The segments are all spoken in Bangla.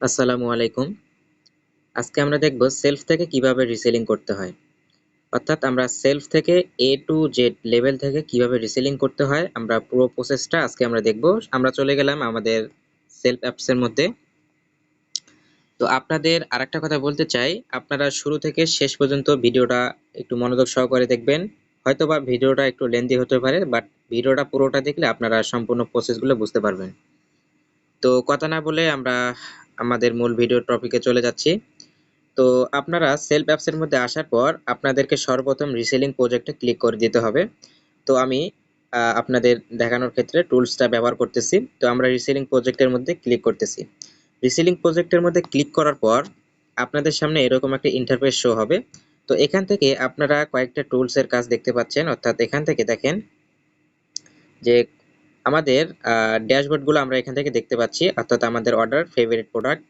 আসসালামু আলাইকুম। আজকে আমরা দেখব সেলফ থেকে কিভাবে রিসেলিং করতে হয়। অর্থাৎ আমরা সেলফ থেকে A to Z লেভেল থেকে কিভাবে রিসেলিং করতে হয় আমরা পুরো প্রসেসটা আজকে আমরা দেখব। আমরা চলে গেলাম আমাদের সেলফ অ্যাপস এর মধ্যে। তো আপনাদের আরেকটা কথা বলতে চাই, আপনারা শুরু থেকে শেষ পর্যন্ত ভিডিওটা একটু মনোযোগ সহকারে দেখবেন। হয়তোবা ভিডিওটা একটু লেন্দি হতে পারে, বাট ভিডিওটা পুরোটা দেখলে আপনারা সম্পূর্ণ প্রসেসগুলো বুঝতে পারবেন। তো কথা না বলে আমরা আমাদের মূল ভিডিও টপিকে চলে যাচ্ছি। তো আপনারা সেলফ অ্যাপস এর মধ্যে আসার পর আপনাদেরকে সর্বপ্রথম রিসেলিং প্রজেক্টে ক্লিক করে দিতে হবে। তো আমি আপনাদের দেখানোর ক্ষেত্রে টুলসটা ব্যবহার করতেছি। তো আমরা রিসেলিং প্রজেক্টের মধ্যে ক্লিক করতেছি। রিসেলিং প্রজেক্টের মধ্যে ক্লিক করার পর আপনাদের সামনে এরকম একটা ইন্টারফেস শো হবে। তো এখান থেকে আপনারা কয়েকটা টুলস এর কাজ দেখতে পাচ্ছেন। অর্থাৎ এখান থেকে দেখেন যে আমাদের ড্যাশবোর্ড গুলো আমরা এখান থেকে দেখতে পাচ্ছি। অর্থাৎ আমাদের অর্ডার, ফেভারিট প্রোডাক্ট,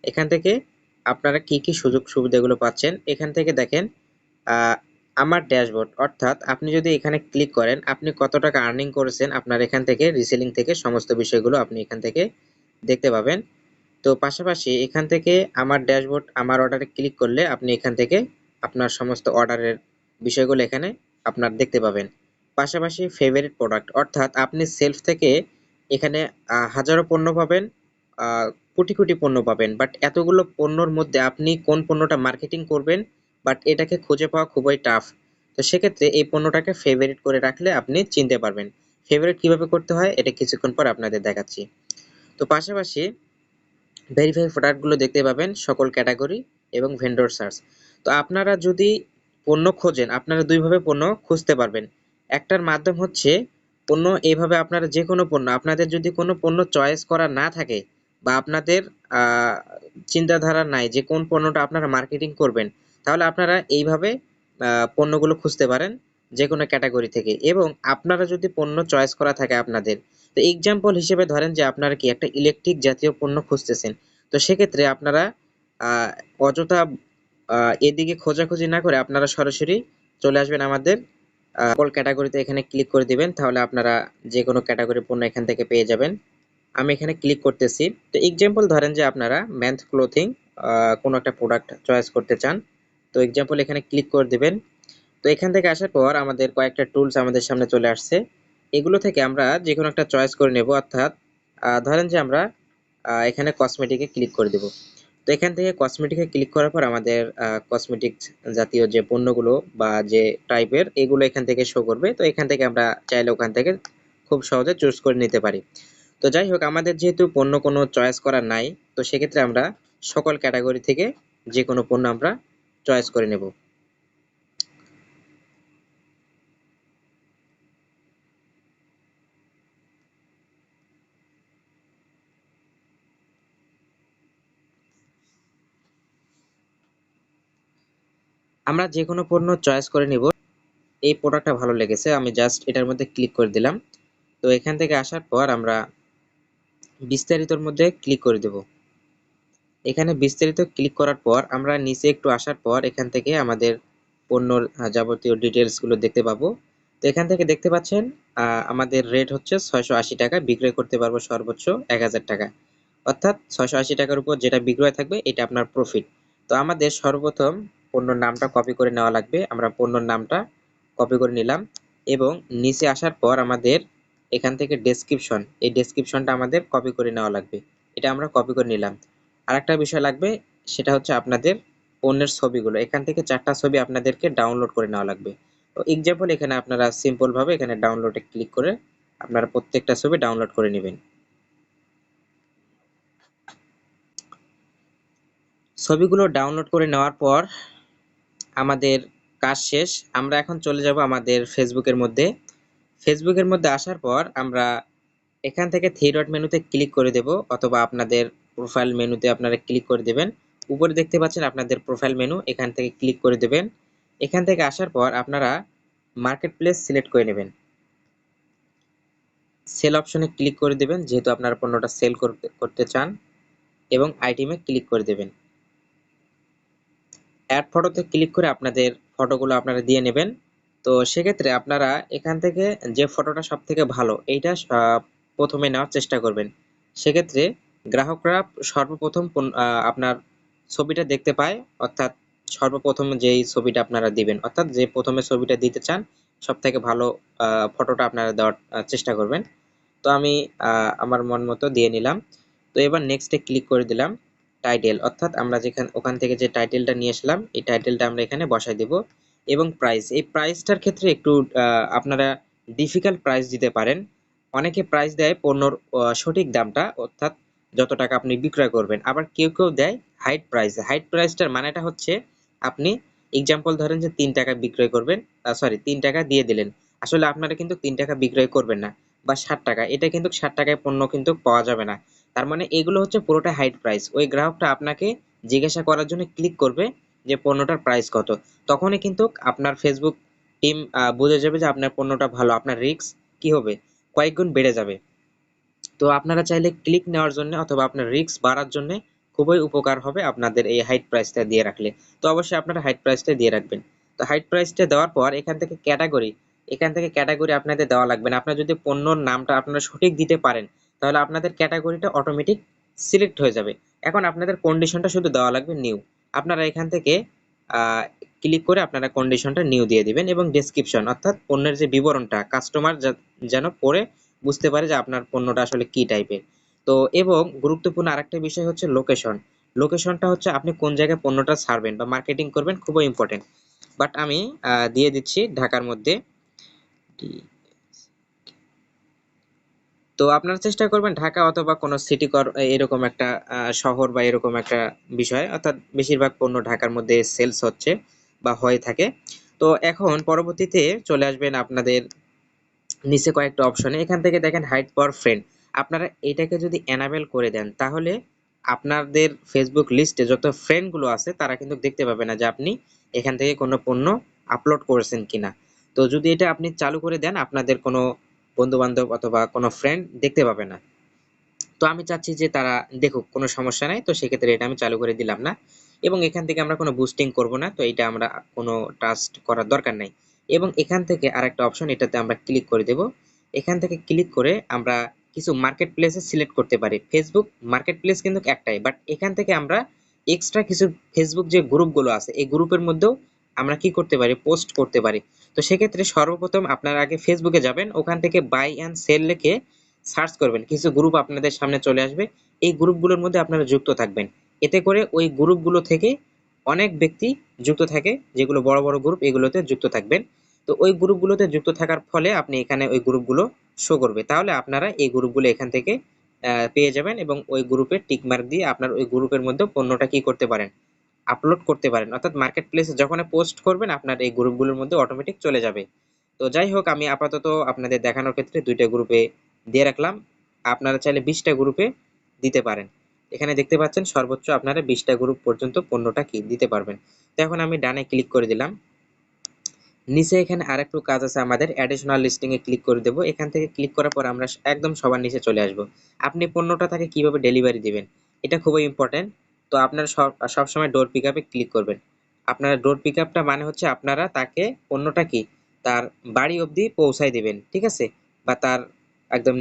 এখান থেকে আপনারা কি কি সুযোগ সুবিধাগুলো পাচ্ছেন এখান থেকে দেখেন। আহ, আমার ড্যাশবোর্ড, অর্থাৎ আপনি যদি এখানে ক্লিক করেন আপনি কত টাকা আর্নিং করেছেন আপনার এখান থেকে রিসেলিং থেকে সমস্ত বিষয়গুলো আপনি এখান থেকে দেখতে পাবেন। তো পাশাপাশি এখান থেকে আমার ড্যাশবোর্ড, আমার অর্ডারে ক্লিক করলে আপনি এখান থেকে আপনার সমস্ত অর্ডারের বিষয়গুলো এখানে আপনার দেখতে পাবেন। পাশাপাশি ফেভারিট প্রোডাক্ট, অর্থাৎ আপনি সেলফ থেকে এখানে হাজারো পণ্য পাবেন, আহ, কোটি কোটি পণ্য পাবেন, বাট এতগুলো পণ্যর মধ্যে আপনি কোন পণ্যটা মার্কেটিং করবেন বাট এটাকে খুঁজে পাওয়া খুবই টাফ। তো সেক্ষেত্রে এই পণ্যটাকে ফেভারিট করে রাখলে আপনি চিনতে পারবেন। ফেভারিট কিভাবে করতে হয় এটা কিছুক্ষণ পর আপনাদের দেখাচ্ছি। তো পাশাপাশি ভেরিফাই প্রোডাক্টগুলো দেখতে পাবেন, সকল ক্যাটাগরি এবং ভেন্ডর সার্চ। তো আপনারা যদি পণ্য খোঁজেন আপনারা দুইভাবে পণ্য খুঁজতে পারবেন। একটার মাধ্যম হচ্ছে পণ্য, এইভাবে আপনারা যে কোনো পণ্য, আপনাদের যদি কোনো পণ্য চয়েস করা না থাকে বা আপনাদের আহ, চিন্তাধারা নাই যে কোন পণ্যটা আপনারা মার্কেটিং করবেন, তাহলে আপনারা এইভাবে পণ্যগুলো খুঁজতে পারেন যে কোনো ক্যাটাগরি থেকে। এবং আপনারা যদি পণ্য চয়েস করা থাকে আপনাদের, তো এক্সাম্পল হিসেবে ধরেন যে আপনারা কি একটা ইলেকট্রিক জাতীয় পণ্য খুঁজতেছেন, তো সেক্ষেত্রে আপনারা আহ, অযথা এদিকে খোঁজাখুঁজি না করে আপনারা সরাসরি চলে আসবেন আমাদের সকল ক্যাটাগরিতে, এখানে ক্লিক করে দিবেন, তাহলে আপনারা যে কোনো ক্যাটাগরি পণ্য এখান থেকে পেয়ে যাবেন। আমি এখানে ক্লিক করতেছি। তো এক্সাম্পল ধরেন যে আপনারা মেন্স ক্লোথিং কোনো একটা প্রোডাক্ট চয়েস করতে চান, তো এক্সাম্পল এখানে ক্লিক করে দিবেন। তো এখান থেকে আসার পর আমাদের কয়েকটা টুলস আমাদের সামনে চলে আসছে। এগুলো থেকে আমরা যে কোনো একটা চয়েস করে নেব। অর্থাৎ ধরেন যে আমরা এখানে কসমেটিকে ক্লিক করে দেব। তো এখান থেকে কসমেটিকে ক্লিক করার পর আমাদের কসমেটিক জাতীয় যে পণ্যগুলো বা যে টাইপের, এগুলো এখান থেকে শো করবে। তো এখান থেকে আমরা চাইলে ওখান থেকে খুব সহজে চুজ করে নিতে পারি। তো যাই হোক, আমাদের যেহেতু পণ্য কোনো চয়েস করা নাই, তো সেক্ষেত্রে আমরা সকল ক্যাটাগরি থেকে যে কোনো পণ্য আমরা চয়েস করে নেব। আমরা যে কোনো পণ্য চয়েস করে নিব। এই প্রোডাক্টটা ভালো লেগেছে, আমি জাস্ট এটার মধ্যে ক্লিক করে দিলাম। তো এখান থেকে আসার পর আমরা বিস্তারিতর মধ্যে ক্লিক করে দেব। এখানে বিস্তারিত ক্লিক করার পর আমরা নিচে একটু আসার পর এখান থেকে আমাদের পণ্যর যাবতীয় ডিটেলস গুলো দেখতে পাবো। তো এখান থেকে দেখতে পাচ্ছেন আমাদের রেট হচ্ছে 680 টাকা, বিক্রয় করতে পারবো সর্বোচ্চ 1000 টাকা। অর্থাৎ 680 টাকার উপর যেটা বিক্রয় থাকবে এটা আপনার প্রফিট। তো আমাদের সর্বপ্রথম পণ্যর নামটা কপি করে নেওয়া লাগবে। আমরা পণ্যর নামটা কপি করে নিলাম এবং নিচে আসার পর আমাদের এখান থেকে ডেসক্রিপশন, এই ডেসক্রিপশনটা আমাদের কপি করে নেওয়া লাগবে। এটা আমরা কপি করে নিলাম। আরেকটা বিষয় লাগবে, সেটা হচ্ছে আপনাদের পণ্যের ছবিগুলো, এখান থেকে 4টা ছবি আপনাদেরকে ডাউনলোড করে নেওয়া লাগবে। তো এক্সাম্পল এখানে আপনারা সিম্পল ভাবে এখানে ডাউনলোডে ক্লিক করে আপনারা প্রত্যেকটা ছবি ডাউনলোড করে নেবেন। ছবিগুলো ডাউনলোড করে নেওয়ার পর আমাদের কাজ শেষ। আমরা এখন চলে যাব আমাদের ফেসবুকের মধ্যে। ফেসবুকের মধ্যে আসার পর আমরা এখান থেকে থ্রি ডট মেনুতে ক্লিক করে দেব, অথবা আপনাদের প্রোফাইল মেনুতে আপনারা ক্লিক করে দেবেন। উপরে দেখতে পাচ্ছেন আপনাদের প্রোফাইল মেনু, এখান থেকে ক্লিক করে দেবেন। এখান থেকে আসার পর আপনারা মার্কেট প্লেস সিলেক্ট করে নেবেন। সেল অপশনে ক্লিক করে দেবেন যেহেতু আপনারা পণ্যটা সেল করতে করতে চান, এবং আইটেমে ক্লিক করে দেবেন। অ্যাড ফটোতে ক্লিক করে আপনাদের ফটোগুলো আপনারা দিয়ে নেবেন। তো সেক্ষেত্রে আপনারা এখান থেকে যে ফটোটা সব থেকে ভালো এইটা প্রথমে নেওয়ার চেষ্টা করবেন। সেক্ষেত্রে গ্রাহকরা সর্বপ্রথম আপনার ছবিটা দেখতে পায়, অর্থাৎ সর্বপ্রথম যেই ছবিটা আপনারা দিবেন, অর্থাৎ যে প্রথমে ছবিটা দিতে চান সব থেকে ভালো ফটোটা আপনারা দেওয়ার চেষ্টা করবেন। তো আমি আমার মন মতো দিয়ে নিলাম। তো এবার নেক্সটে ক্লিক করে দিলাম। টাইটেল, অর্থাৎ আমরা ওখান থেকে যে টাইটেলটা নিয়ে আসলাম এই টাইটেলটা আমরা এখানে বসাই দিব। এবং প্রাইস, এই প্রাইসটার ক্ষেত্রে একটু আপনারা ডিফিকাল্ট প্রাইস দিতে পারেন। অনেকে প্রাইস দেয় পণ্যর সঠিক দামটা, অর্থাৎ যত টাকা আপনি বিক্রয় করবেন। আবার কেউ কেউ দেয় হাইট প্রাইস। হাইট প্রাইসটার মানেটা হচ্ছে আপনি এক্সাম্পল ধরেন যে 3 টাকা বিক্রয় করবেন, সরি 3 টাকা দিয়ে দিলেন, আসলে আপনারা কিন্তু 3 টাকা বিক্রয় করবেন না। বা 60 টাকা, এটা কিন্তু 60 টাকায় পণ্য কিন্তু পাওয়া যাবে না। তার মানে এগুলো হচ্ছে পুরোটা হাইট প্রাইস। ওই গ্রাহকটা আপনাকে জিজ্ঞাসা করার জন্য ক্লিক করবে যে পণ্যটার প্রাইস কত। তখনই কিন্তু আপনার ফেসবুক টিম বুঝে যাবে যে আপনার পণ্যটা ভালো, আপনার রিস্ক কি হবে, কয়েক গুণ বেড়ে যাবে। তো আপনারা চাইলে ক্লিক নেওয়ার জন্য অথবা আপনার রিস্ক বাড়ার জন্য খুবই উপকার হবে আপনাদের এই হাইট প্রাইসটা দিয়ে রাখলে। তো অবশ্যই আপনারা হাইট প্রাইসটা দিয়ে রাখবেন। তো হাইট প্রাইসটা দেওয়ার পর এখান থেকে ক্যাটাগরি আপনাদের দেওয়া লাগবে না। আপনার যদি পণ্যর নামটা আপনারা সঠিক দিতে পারেন তাহলে আপনাদের ক্যাটাগরিটা অটোমেটিক সিলেক্ট হয়ে যাবে। এখন আপনাদের কন্ডিশনটা শুধু দেওয়া লাগবে নিউ। আপনারা এখান থেকে ক্লিক করে আপনারা কন্ডিশনটা নিউ দিয়ে দিবেন এবং ডেসক্রিপশন, অর্থাৎ পণ্যের যে বিবরণটা কাস্টমার যেন পড়ে বুঝতে পারে যে আপনার পণ্যটা আসলে কি টাইপের। তো এবং গুরুত্বপূর্ণ আরেকটা বিষয় হচ্ছে লোকেশন। লোকেশনটা হচ্ছে আপনি কোন জায়গায় পণ্যটা ছাড়বেন বা মার্কেটিং করবেন, খুবই ইম্পর্টেন্ট। বাট আমি দিয়ে দিচ্ছি ঢাকার মধ্যে। তো আপনারা চেষ্টা করবেন ঢাকা অথবা কোনো সিটি এরকম একটা শহর বা এরকম একটা বিষয়, অর্থাৎ বেশিরভাগ পণ্য ঢাকার মধ্যে সেলস হচ্ছে বা হয়ে থাকে। তো এখন পরবর্তীতে চলে আসবেন আপনাদের নিচে কয়েকটা অপশনে। এখান থেকে দেখেন হাইড ফর ফ্রেন্ড। আপনারা এটাকে যদি এনাবেল করে দেন তাহলে আপনাদের ফেসবুক লিস্টে যত ফ্রেন্ড গুলো আছে তারা কিন্তু দেখতে পাবে না যে আপনি এখান থেকে কোনো পণ্য আপলোড করেছেন কিনা। তো যদি এটা আপনি চালু করে দেন আপনাদের কোনো বন্ধু বান্ধব অথবা কোনো ফ্রেন্ড দেখতে পাবে না। তো আমি চাচ্ছি যে তারা দেখুক, কোনো সমস্যা নাই। তো সেক্ষেত্রে এটা আমি চালু করে দিলাম না। এবং এখান থেকে আমরা কোনো বুস্টিং করব না, তো এটা আমরা কোনো ট্রাস্ট করার দরকার নাই। এবং এখান থেকে আরেকটা অপশন, এটাতে আমরা ক্লিক করে দেব। এখান থেকে ক্লিক করে আমরা কিছু মার্কেট প্লেসে সিলেক্ট করতে পারি। ফেসবুক মার্কেট প্লেস কিন্তু একটাই, বাট এখান থেকে আমরা এক্সট্রা কিছু ফেসবুক যে গ্রুপগুলো আছে এই গ্রুপের মধ্যেও আমরা কি করতে পারি, পোস্ট করতে পারি। তো সেক্ষেত্রে সর্বপ্রথম আপনারা আগে ফেসবুকে যাবেন, ওখান থেকে বাই অ্যান্ড সেল লিখে সার্চ করবেন, কিছু গ্রুপ আপনাদের সামনে চলে আসবে। এই গ্রুপগুলোর মধ্যে আপনারা যুক্ত থাকবেন। এতে করে ওই গ্রুপগুলো থেকে অনেক ব্যক্তি যুক্ত থাকে, যেগুলো বড় বড় গ্রুপ এগুলোতে যুক্ত থাকবেন। তো ওই গ্রুপগুলোতে যুক্ত থাকার ফলে আপনি এখানে ওই গ্রুপগুলো শো করবে, তাহলে আপনারা এই গ্রুপগুলো এখান থেকে পেয়ে যাবেন এবং ওই গ্রুপে টিক মার্ক দিয়ে আপনার ওই গ্রুপের মধ্যে পণ্যটা কি করতে পারেন, আপলোড করতে পারেন। অর্থাৎ মার্কেট প্লেসে যখন পোস্ট করবেন আপনার এই গ্রুপগুলোর মধ্যে অটোমেটিক চলে যাবে। তো যাই হোক, আমি আপাতত আপনাদের দেখানোর ক্ষেত্রে 2টা গ্রুপে দিয়ে রাখলাম। আপনারা চাইলে 20টা গ্রুপে দিতে পারেন। এখানে দেখতে পাচ্ছেন সর্বোচ্চ আপনারা 20টা গ্রুপ পর্যন্ত পণ্যটা কি দিতে পারবেন। তো এখন আমি ডানে ক্লিক করে দিলাম। নিচে এখানে আরেকটু কাজ আছে আমাদের, অ্যাডিশনাল লিস্টিং এ ক্লিক করে দেব। এখান থেকে ক্লিক করার পর আমরা একদম সবার নিচে চলে আসব। আপনি পণ্যটা তাকে কিভাবে ডেলিভারি দিবেন, এটা খুবই ইম্পর্টেন্ট। তো আপনারা সব সময় ডোর পিকআপে ক্লিক করবেন। আপনারা ডোর পিকআপটা মানে হচ্ছে আপনারা তাকে পণ্যটা কি তার বাড়ি অবধি পৌঁছায় দিবেন, ঠিক আছে, বা তার একদম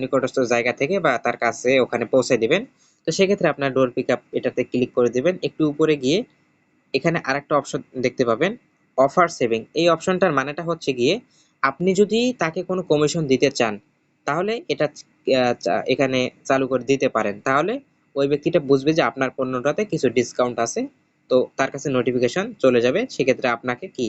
নিকটস্থ জায়গা থেকে বা তার কাছে ওখানে পৌঁছায় দিবেন। তো সেক্ষেত্রে আপনার ডোর পিকআপ এটাতে ক্লিক করে দিবেন। একটু উপরে গিয়ে এখানে আরেকটা অপশন দেখতে পাবেন, অফার সেভিং। এই অপশনটার মানেটা হচ্ছে গিয়ে আপনি যদি তাকে কোনো কমিশন দিতে চান তাহলে এটা এখানে চালু করে দিতে পারেন। তাহলে ওই ব্যক্তিটা বুঝবে যে আপনার পণ্যটাতে কিছু ডিসকাউন্ট আছে, তো তার কাছে নোটিফিকেশন চলে যাবে। সেক্ষেত্রে আপনাকে কি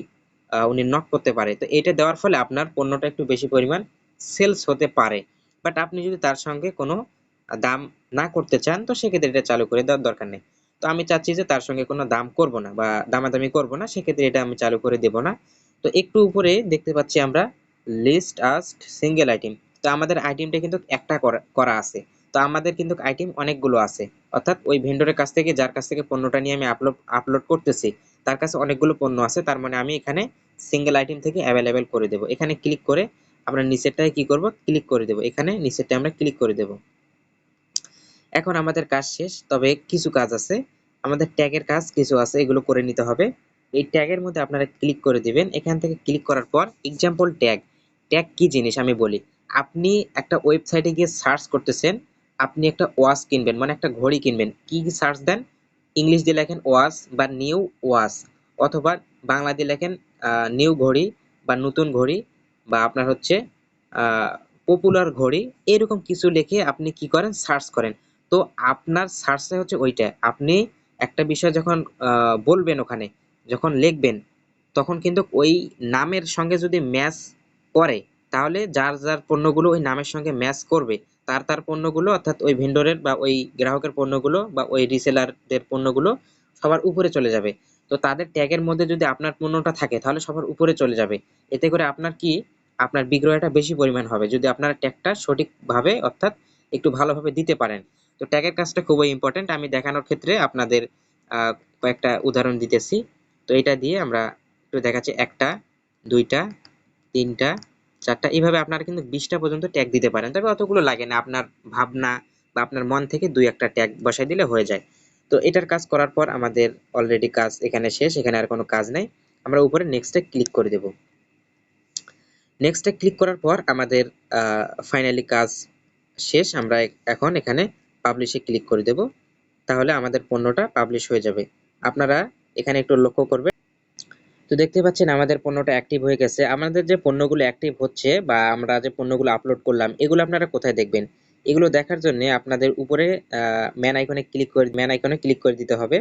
উনি নক করতে পারে। তো এটা দেওয়ার ফলে আপনার পণ্যটা একটু বেশি পরিমাণ সেলস হতে পারে। বাট আপনি যদি তার সঙ্গে কোনো দাম না করতে চান তো সেক্ষেত্রে এটা চালু করে দেওয়ার দরকার নেই। তো আমি চাচ্ছি যে তার সঙ্গে কোনো দাম করব না বা দামাদামি করব না, সেক্ষেত্রে এটা আমি চালু করে দেব না। তো একটু উপরে দেখতে পাচ্ছি আমরা লিস্ট আস্ট সিঙ্গেল আইটেম। তো আমাদের আইটেমটা কিন্তু একটা করা আছে। তো আমাদের কিন্তু আইটেম অনেকগুলো আছে, অর্থাৎ ওই ভেন্ডরের কাছ থেকে, যার কাছ থেকে পণ্যটা নিয়ে আমি আপলোড করতেছি, তার কাছে অনেকগুলো পণ্য আছে। তার মানে আমি এখানে সিঙ্গেল আইটেম থেকে অ্যাভেলেবেল করে দেব। এখানে ক্লিক করে আমরা নিচেরটায় কি করব, ক্লিক করে দেব। এখানে নিচেরটা আমরা ক্লিক করে দেব। এখন আমাদের কাজ শেষ, তবে কিছু কাজ আছে। আমাদের ট্যাগের কাজ কিছু আছে, এগুলো করে নিতে হবে। এই ট্যাগের মধ্যে আপনারা ক্লিক করে দিবেন। এখান থেকে ক্লিক করার পর এক্সাম্পল ট্যাগ। ট্যাগ কি জিনিস আমি বলি। আপনি একটা ওয়েবসাইটে গিয়ে সার্চ করতেছেন, আপনি একটা ওয়াচ কিনবেন, মানে একটা ঘড়ি কিনবেন, কি সার্চ দেন? ইংলিশ দিয়ে লেখেন ওয়াচ বা নিউ ওয়াচ, অথবা বাংলা দিয়ে লেখেন নিউ ঘড়ি বা নতুন ঘড়ি, বা আপনার হচ্ছে পপুলার ঘড়ি, এরকম কিছু লিখে আপনি কি করেন? সার্চ করেন। তো আপনার সার্চটা হচ্ছে ওইটা। আপনি একটা বিষয় যখন বলবেন, ওখানে যখন লিখবেন, তখন কিন্তু ওই নামের সঙ্গে যদি ম্যাচ করে, তাহলে যার যার পণ্যগুলো ওই নামের সঙ্গে ম্যাচ করবে, তার তার পণ্যগুলো, অর্থাৎ ওই ভেন্ডরের বা ওই গ্রাহকের পণ্যগুলো বা ওই রিসেলারদের পণ্যগুলো সবার উপরে চলে যাবে। তো তাদের ট্যাগের মধ্যে যদি আপনার পণ্যটা থাকে, তাহলে সবার উপরে চলে যাবে। এতে করে আপনার কি, আপনার বিক্রয়টা বেশি পরিমাণ হবে, যদি আপনার ট্যাগটা সঠিকভাবে অর্থাৎ একটু ভালোভাবে দিতে পারেন। তো ট্যাগের কাজটা খুবই ইম্পর্টেন্ট। আমি দেখানোর ক্ষেত্রে আপনাদের কয়েকটা উদাহরণ দিতেছি। তো এটা দিয়ে আমরা একটু দেখাচ্ছি, একটা, দুইটা, তিনটা, চারটা, এইভাবে আপনারা কিন্তু 20টা পর্যন্ত ট্যাগ দিতে পারেন। তবে অতগুলো লাগে না, আপনার ভাবনা বা আপনার মন থেকে দুই একটা ট্যাগ বসাই দিলে হয়ে যায়। তো এটার কাজ করার পর আমাদের অলরেডি কাজ এখানে শেষ, এখানে আর কোনো কাজ নেই। আমরা উপরে নেক্সটে ক্লিক করে দেব। নেক্সটে ক্লিক করার পর আমাদের ফাইনালি কাজ শেষ। আমরা এখন এখানে পাবলিশে ক্লিক করে দেব। তাহলে আমাদের পণ্যটা পাবলিশ হয়ে যাবে। আপনারা এখানে একটু লক্ষ্য করবেন। তো দেখতে পাচ্ছেন আমাদের পণ্যটা অ্যাক্টিভ হয়ে গেছে। আমাদের যে পণ্যগুলো অ্যাক্টিভ হচ্ছে বা আমরা যে পণ্যগুলো আপলোড করলাম, এগুলো আপনারা কোথায় দেখবেন? এগুলো দেখার জন্য আপনাদের উপরে ম্যান আইকনে ক্লিক করে দিতে হবে।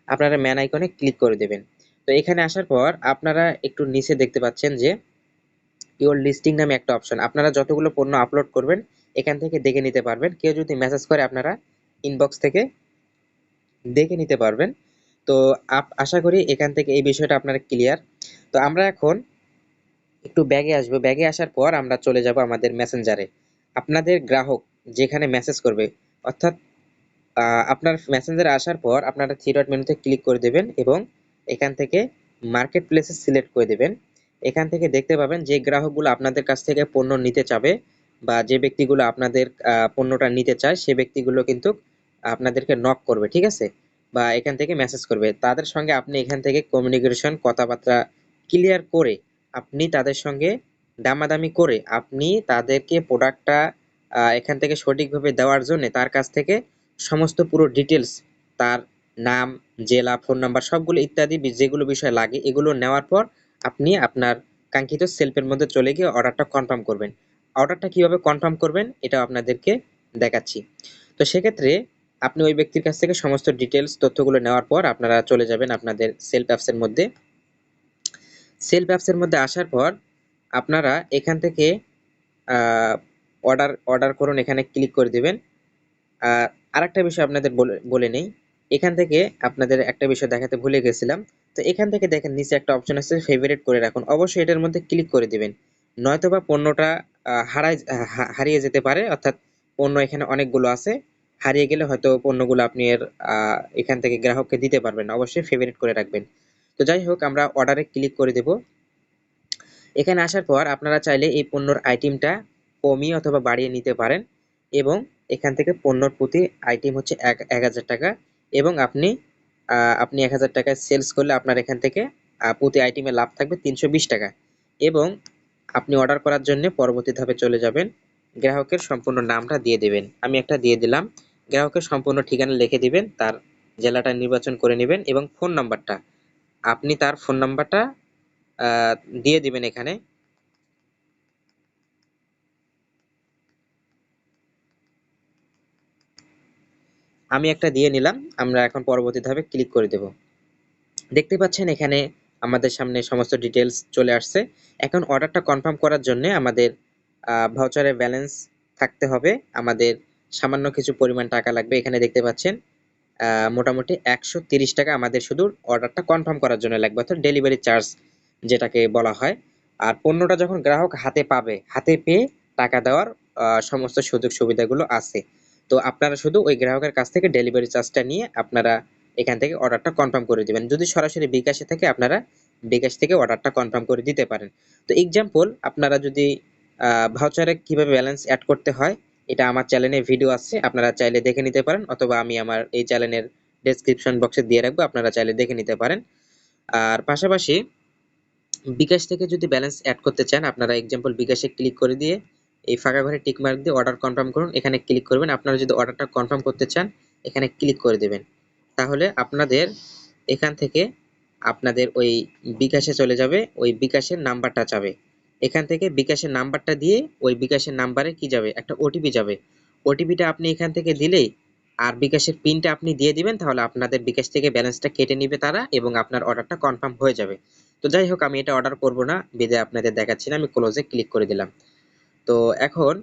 আপনারা ম্যান আইকনে ক্লিক করে দেবেন। তো এখানে আসার পর আপনারা একটু নিচে দেখতে পাচ্ছেন যে ইওর লিস্টিং নামে একটা অপশন। আপনারা যতগুলো পণ্য আপলোড করবেন এখান থেকে দেখে নিতে পারবেন। কেউ যদি মেসেজ করে, আপনারা ইনবক্স থেকে দেখে নিতে পারবেন। তো আশা করি এখান থেকে এই বিষয়টা আপনারা ক্লিয়ার। তো আমরা এখন একটু ব্যাগে আসবো। ব্যাগে আসার পর আমরা চলে যাব আমাদের মেসেঞ্জারে। আপনাদের গ্রাহক যেখানে মেসেজ করবে, অর্থাৎ আপনার মেসেঞ্জারে আসার পর আপনারা থ্রি ডট মেনুতে ক্লিক করে দেবেন এবং এখান থেকে মার্কেট প্লেসে সিলেক্ট করে দেবেন। এখান থেকে দেখতে পাবেন যে গ্রাহকগুলো আপনাদের কাছ থেকে পণ্য নিতে চাবে বা যে ব্যক্তিগুলো আপনাদের পণ্যটা নিতে চায়, সে ব্যক্তিগুলো কিন্তু আপনাদেরকে নক করবে, ঠিক আছে, বা এখান থেকে মেসেজ করবে। তাদের সঙ্গে আপনি এখান থেকে কমিউনিকেশন, কথাবার্তা ক্লিয়ার করে আপনি তাদের সঙ্গে দামাদামি করে আপনি তাদেরকে প্রোডাক্টটা এখান থেকে সঠিকভাবে দেওয়ার জন্য তার কাছ থেকে সমস্ত পুরো ডিটেলস, তার নাম, জেলা, ফোন নাম্বার, সবগুলো ইত্যাদি যেগুলো বিষয় লাগে, এগুলো নেওয়ার পর আপনি আপনার কাঙ্ক্ষিত সেলফের মধ্যে চলে গিয়ে অর্ডারটা কনফার্ম করবেন। অর্ডারটা কিভাবে কনফার্ম করবেন এটা আপনাদেরকে দেখাচ্ছি। তো সেক্ষেত্রে আপনি ওই ব্যক্তির কাছ থেকে সমস্ত ডিটেলস তথ্যগুলো নেওয়ার পর আপনারা চলে যাবেন আপনাদের সেলফ অ্যাপসের মধ্যে। সেলফ অ্যাপসের মধ্যে আসার পর আপনারা এখান থেকে অর্ডার অর্ডার করুন, এখানে ক্লিক করে দিবেন। আরেকটা বিষয় আপনাদের বলে নেই, এখান থেকে আপনাদের একটা বিষয় দেখাতে ভুলে গেছিলাম। তো এখান থেকে দেখেন নিচে একটা অপশন আছে ফেভারিট করে রাখুন, অবশ্যই এটার মধ্যে ক্লিক করে দিবেন। নয়তোবা পণ্যটা হারিয়ে যেতে পারে, অর্থাৎ পণ্য এখানে অনেকগুলো আছে, হারিয়ে গেলে হয়তো পণ্যগুলো আপনি এখান থেকে গ্রাহককে দিতে পারবেন না। অবশ্যই ফেভারিট করে রাখবেন। তো যাই হোক, আমরা অর্ডারে ক্লিক করে দেব। এখানে আসার পর আপনারা চাইলে এই পণ্যর আইটেমটা কমিয়ে অথবা বাড়িয়ে নিতে পারেন এবং এখান থেকে পণ্যর প্রতি আইটেম হচ্ছে 1000 টাকা এবং আপনি 1000 টাকায় সেলস করলে আপনার এখান থেকে প্রতি আইটেমে লাভ থাকবে 320 টাকা। এবং আপনি অর্ডার করার জন্য পরবর্তী ধাপে চলে যাবেন, গ্রাহকের সম্পূর্ণ নামটা দিয়ে দেবেন। আমি একটা দিয়ে দিলাম। গ্রাহকের সম্পূর্ণ ঠিকানা লিখে দিবেন, তার জেলাটা নির্বাচন করে নেবেন এবং ফোন নাম্বারটা, আপনি তার ফোন নাম্বারটা দিয়ে দিবেন এখানে। আমি একটা দিয়ে নিলাম। আমরা এখন পরবর্তী ধাপে ক্লিক করে দেব। দেখতে পাচ্ছেন এখানে আমাদের সামনে সমস্ত ডিটেলস চলে আসছে। এখন অর্ডারটা কনফার্ম করার জন্য আমাদের ভাউচারে ব্যালেন্স থাকতে হবে। আমাদের সামান্য কিছু পরিমাণ টাকা লাগবে। এখানে দেখতে পাচ্ছেন মোটামুটি 130 টাকা আমাদের শুধু অর্ডারটা কনফার্ম করার জন্য লাগবে, অর্থাৎ ডেলিভারি চার্জ যেটাকে বলা হয়। আর পণ্যটা যখন গ্রাহক হাতে পাবে, হাতে পেয়ে টাকা দেওয়ার সমস্ত সুযোগ সুবিধাগুলো আছে। তো আপনারা শুধু ওই গ্রাহকের কাছ থেকে ডেলিভারি চার্জটা নিয়ে আপনারা এখান থেকে অর্ডারটা কনফার্ম করে দিবেন। যদি সরাসরি বিকাশে থেকে আপনারা বিকাশ থেকে অর্ডারটা কনফার্ম করে দিতে পারেন। তো এক্সাম্পল, আপনারা যদি ভাউচারে কিভাবে ব্যালেন্স অ্যাড করতে হয়, এটা আমার চ্যানেলে ভিডিও আছে, আপনারা চাইলে দেখে নিতে পারেন, অথবা আমি আমার এই চ্যানেলের ডেসক্রিপশন বক্সে দিয়ে রাখবো, আপনারা চাইলে দেখে নিতে পারেন। আর পাশাপাশি বিকাশ থেকে যদি ব্যালেন্স অ্যাড করতে চান, আপনারা এক্সাম্পল বিকাশে ক্লিক করে দিয়ে এই ফাঁকা ঘরে টিক মার্ক দিয়ে অর্ডার কনফার্ম করুন, এখানে ক্লিক করবেন। আপনারা যদি অর্ডারটা কনফার্ম করতে চান এখানে ক্লিক করে দেবেন। তাহলে আপনাদের এখান থেকে আপনাদের ওই বিকাশে চলে যাবে, ওই বিকাশের নাম্বারটা চাবে। এখান থেকে বিকাশের নাম্বারটা দিয়ে ওই বিকাশের নাম্বারে কি যাবে, একটা ওটিপি যাবে। ওটিপিটা আপনি এখান থেকে দিলেই আর বিকাশের পিনটা আপনি দিয়ে দিবেন, তাহলে আপনাদের বিকাশ থেকে ব্যালেন্সটা কেটে নিবে তারা এবং আপনার অর্ডারটা কনফার্ম হয়ে যাবে। তো যাই হোক, আমি এটা অর্ডার করব না বিধায় আপনাদের দেখাচ্ছি না, আমি ক্লোজে ক্লিক করে দিলাম। তো এখন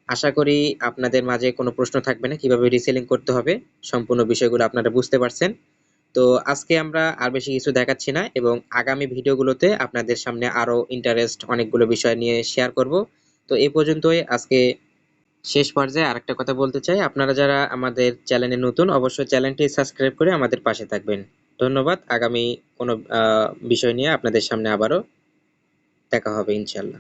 আশা করি আপনাদের মাঝে কোনো প্রশ্ন থাকবে না কিভাবে রিসেলিং করতে হবে, সম্পূর্ণ বিষয়গুলো আপনারা বুঝতে পারছেন। তো আজকে আমরা আর বেশি কিছু দেখাচ্ছি না এবং আগামী ভিডিওগুলোতে আপনাদের সামনে আরো ইন্টারেস্ট অনেকগুলো বিষয় নিয়ে শেয়ার করব। তো এই পর্যন্তই আজকে। শেষ পর্যায়ে আরেকটা কথা বলতে চাই, আপনারা যারা আমাদের চ্যানেলে নতুন অবশ্যই চ্যানেলটি সাবস্ক্রাইব করে আমাদের পাশে থাকবেন। ধন্যবাদ। আগামী কোনো বিষয় নিয়ে আপনাদের সামনে আবারও দেখা হবে ইনশাল্লাহ।